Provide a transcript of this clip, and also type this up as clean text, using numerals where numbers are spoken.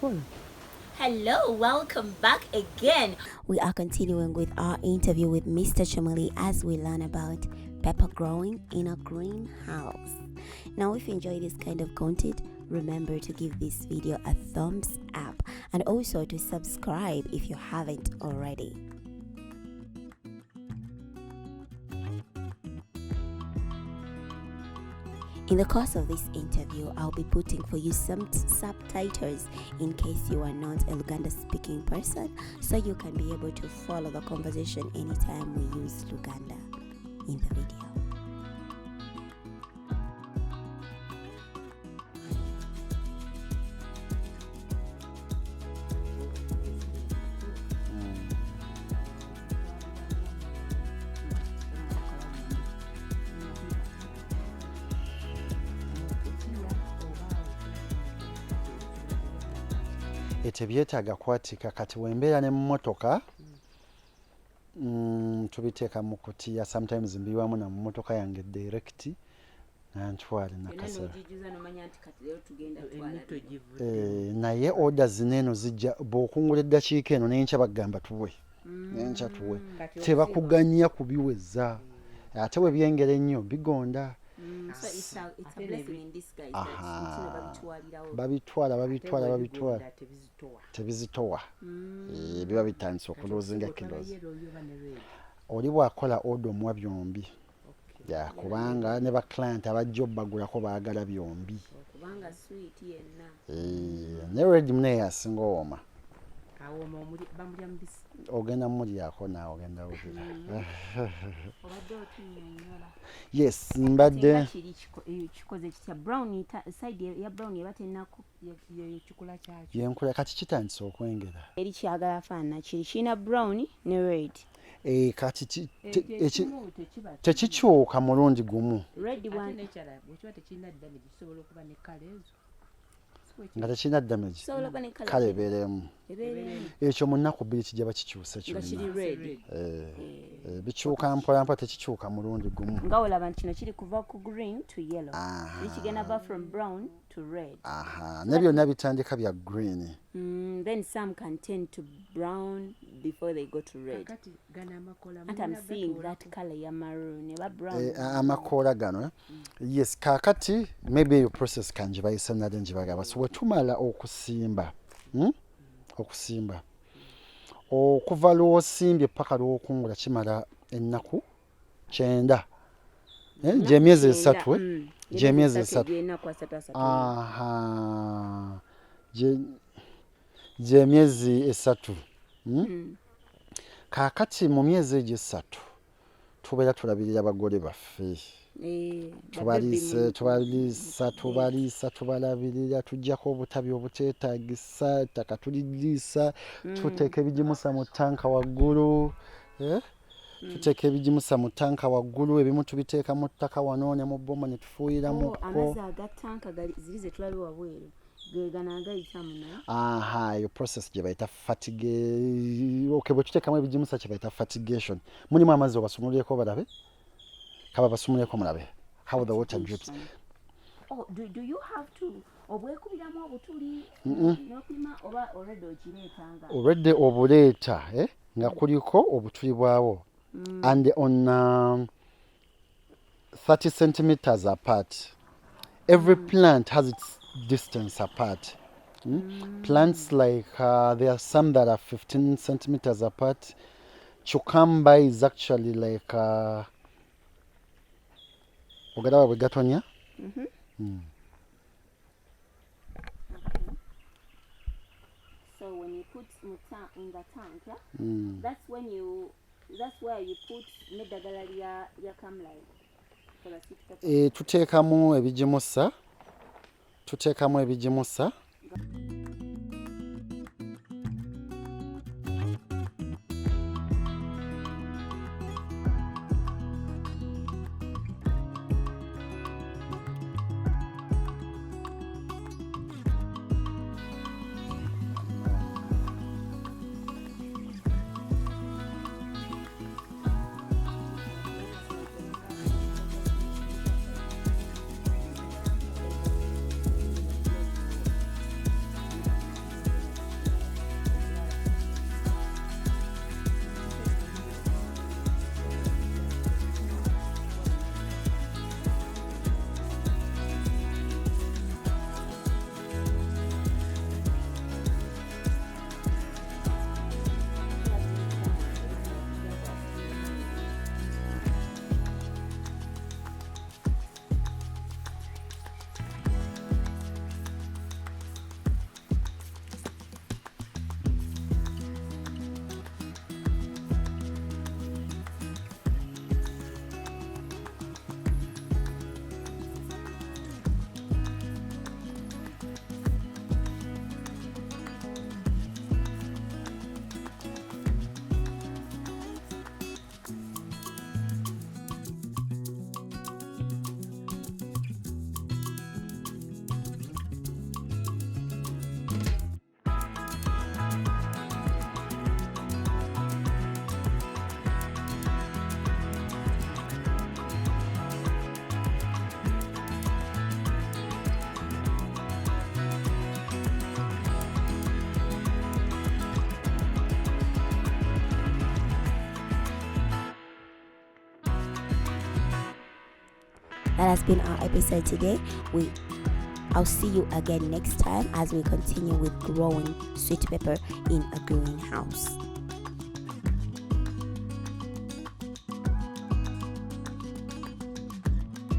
Hello, welcome back again. We are continuing with our interview with Mr. Kimuli as we learn about pepper growing in a greenhouse. Now, if you enjoy this kind of content, remember to give this video a thumbs up and also to subscribe if you haven't already. In the course of this interview, I'll be putting for you some subtitles in case you are not a Luganda speaking person, so you can be able to follow the conversation anytime we use Luganda in the video. Tebyetaaga kwatika kati wembeera ne mmotoka tubiteeka mu kutiya sometimes mbiwamu na mmotoka yange direct nantwale nakasera naye orders neeno zijja bw'okungula eddakiika eno n'enkya bagamba tuwe n'enkya tuwe tebakuganya kubiweza ate we byengera ennyo bigonda. So it's a blessing in disguise. babitwala tebizitowa biba bitandise okuloozinga kilozi oli bw'akola order omuwa byombi kubanga ne baclient abajja obbagulako baagala byombi ne redi munaye asinga owoma ogenda mulyako naawe ogenda wulira. Yes, mbadde kikoze kitya brown side ya brown yabatenako yekikula kyakyo yenkula kati kitandise okwengera eri kyagala faana kirina brown ne red kati tekikyuka mulundi gumu nga tekirina damage kale ebeeremu ekyo mu nnaku bbiri kijja bakikyusa kyonna bikyuka mpolampola tekikyuka mulundi gumu nga olaba nti kino kiri kuva ku green to yellow kigenda va from brown to red ne byonna bitandika bya green then some can tend to brown before they go to red and I'm seeing that color ya maroon eba brown amakoola gano yes kakati maybe your process kanji bayisa nade njibagaba so wetumala okusimba okuva lw'osimbye paka lw'okungula kimala ennaku 9 gy'emyezi 3 gy'emyezi 3 gy'emyezi 3 kakati mu myezi egyo 3 tubeera tulabirira abagole baffe tubaliisa tubalabirira tujjako obutabi obuteetaagisa ettaka tuliriisa tuteeka ebigimusa mu ttanka waggulu tuteeka ebigimusa mu ttanka waggulu ebimu tubiteeka mu ttaka wano ne mu bbomo ne tufuuyiramuko amazzi agattanka ziri ze tulabe wabweru iyo process gye bayita bwe tuteekamu ebigimusa kye bayita fertigation mulimu amazzi obasumulireko balabe kaba basumulireko mulabe how the water drips. Do you have to obwekubiramu obutuli n'okulima oba already obuleeta nga kuliko obutuli bwawo and on 30 centimeters apart. Every plant has its distance apart. Plants like there are some that are 15 centimeters apart. Cucumber is actually like ogadawa bwegatonya. So when you put in the tank, that's where you put nedagala lya kamlai. Tuteekamu ebigimusa That has been our episode today. I'll see you again next time as we continue with growing sweet pepper in a greenhouse.